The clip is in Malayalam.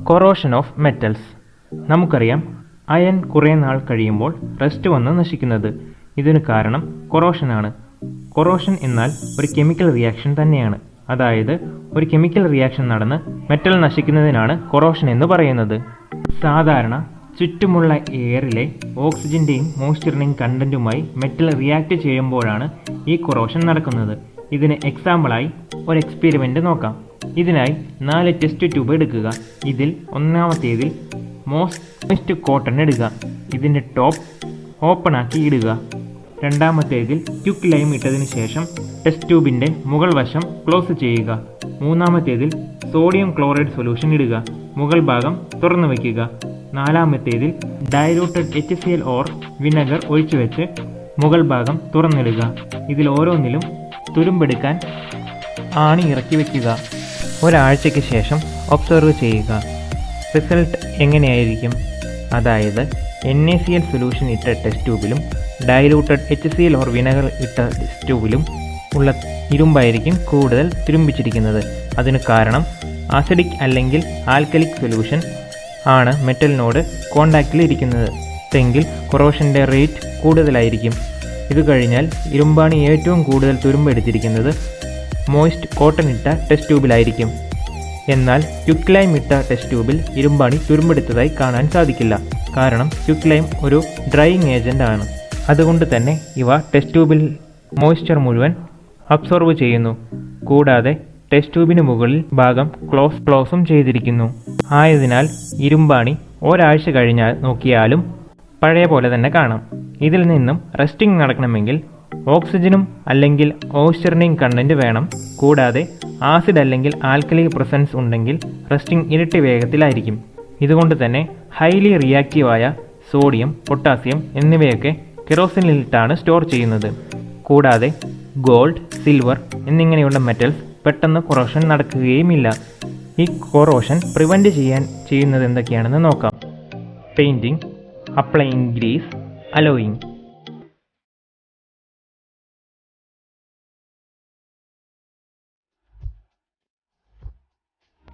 Corrosion of metals. നമുക്കറിയാം, അയൺ കുറേ നാൾ കഴിയുമ്പോൾ റസ്റ്റ് വന്ന് നശിക്കുന്നത്. ഇതിന് കാരണം കൊറോഷനാണ്. കൊറോഷൻ എന്നാൽ ഒരു കെമിക്കൽ റിയാക്ഷൻ തന്നെയാണ്. അതായത് ഒരു കെമിക്കൽ റിയാക്ഷൻ നടന്ന് മെറ്റൽ നശിക്കുന്നതിനാണ് കൊറോഷൻ എന്ന് പറയുന്നത്. സാധാരണ ചുറ്റുമുള്ള എയറിലെ ഓക്സിജൻ്റെയും മോയ്സ്ചറിൻ്റെയും കണ്ടൻറ്റുമായി മെറ്റൽ റിയാക്ട് ചെയ്യുമ്പോഴാണ് ഈ കൊറോഷൻ നടക്കുന്നത്. ഇതിന് എക്സാമ്പിളായി ഒരു എക്സ്പെരിമെൻ്റ് നോക്കാം. ഇതിനായി 4 ടെസ്റ്റ് ട്യൂബ് എടുക്കുക. ഇതിൽ ഒന്നാമത്തേതിൽ മോസ്റ്റ് കോട്ടൺ ഇടുക. ഇതിൻ്റെ ടോപ്പ് ഓപ്പൺ ആക്കി ഇടുക. രണ്ടാമത്തേതിൽ ക്യുക്ക് ലൈം ഇട്ടതിന് ശേഷം ടെസ്റ്റ് ട്യൂബിൻ്റെ മുകൾ വശം ക്ലോസ് ചെയ്യുക. മൂന്നാമത്തേതിൽ സോഡിയം ക്ലോറൈഡ് സൊല്യൂഷൻ ഇടുക. മുകൾ ഭാഗം തുറന്നു വയ്ക്കുക. നാലാമത്തേതിൽ ഡൈലൂട്ടഡ് HCl ഓർ വിനെഗർ ഒഴിച്ചു വെച്ച് മുകൾ ഭാഗം തുറന്നിടുക. ഇതിൽ ഓരോന്നിലും തുരുമ്പെടുക്കാൻ ആണി ഇറക്കി വയ്ക്കുക. ഒരാഴ്ചയ്ക്ക് ശേഷം ഒബ്സർവ് ചെയ്യുക. റിസൾട്ട് എങ്ങനെയായിരിക്കും? അതായത് NaCl സൊല്യൂഷൻ ഇട്ട ടെസ്റ്റ് ട്യൂബിലും ഡൈലൂട്ടഡ് HCl ഓർ വിനെഗർ ഇട്ട ടെസ്റ്റ് ട്യൂബിലും ഉള്ള ഇരുമ്പായിരിക്കും കൂടുതൽ തുരുമ്പിച്ചിരിക്കുന്നത്. അതിന് കാരണം ആസിഡിക് അല്ലെങ്കിൽ ആൽക്കലിക് സൊല്യൂഷൻ ആണ് മെറ്റലിനോട് കോണ്ടാക്റ്റിൽ ഇരിക്കുന്നത് എങ്കിൽ കൊറോഷൻ്റെ റേറ്റ് കൂടുതലായിരിക്കും. ഇത് കഴിഞ്ഞാൽ ഇരുമ്പാണി ഏറ്റവും കൂടുതൽ തുരുമ്പെടുത്തിരിക്കുന്നത് മോയ്സ്റ്റ് കോട്ടൺ ഇട്ട ടെസ്റ്റ് ട്യൂബിലായിരിക്കും. എന്നാൽ ക്യുക്ക് ലൈം ഇട്ട ടെസ്റ്റ് ട്യൂബിൽ ഇരുമ്പാണി തുരുമ്പെടുത്തതായി കാണാൻ സാധിക്കില്ല. കാരണം ക്യുക്ക് ലൈം ഒരു ഡ്രൈയിങ് ഏജൻ്റ് ആണ്. അതുകൊണ്ട് തന്നെ ഇവ ടെസ്റ്റ് ട്യൂബിൽ മോയ്സ്ചർ മുഴുവൻ അബ്സോർവ് ചെയ്യുന്നു. കൂടാതെ ടെസ്റ്റ് ട്യൂബിന് മുകളിൽ ഭാഗം ക്ലോസും ചെയ്തിരിക്കുന്നു. ആയതിനാൽ ഇരുമ്പാണി ഒരാഴ്ച കഴിഞ്ഞാൽ നോക്കിയാലും പഴയ പോലെ തന്നെ കാണാം. ഇതിൽ നിന്നും റസ്റ്റിംഗ് നടക്കണമെങ്കിൽ ഓക്സിജനും അല്ലെങ്കിൽ മോയ്സ്ചറിൻ്റെയും കണ്ടൻറ്റ് വേണം. കൂടാതെ ആസിഡ് അല്ലെങ്കിൽ ആൽക്കലി പ്രസൻസ് ഉണ്ടെങ്കിൽ റസ്റ്റിംഗ് ഇരട്ടി വേഗത്തിലായിരിക്കും. ഇതുകൊണ്ട് തന്നെ ഹൈലി റിയാക്റ്റീവായ സോഡിയം, പൊട്ടാസ്യം എന്നിവയൊക്കെ കെറോസിനിലിട്ടാണ് സ്റ്റോർ ചെയ്യുന്നത്. കൂടാതെ ഗോൾഡ്, സിൽവർ എന്നിങ്ങനെയുള്ള മെറ്റൽസ് പെട്ടെന്ന് കൊറോഷൻ നടക്കുകയുമില്ല. ഈ കൊറോഷൻ പ്രിവെൻറ്റ് ചെയ്യുന്നത് എന്തൊക്കെയാണെന്ന് നോക്കാം. Painting, applying grease, allowing.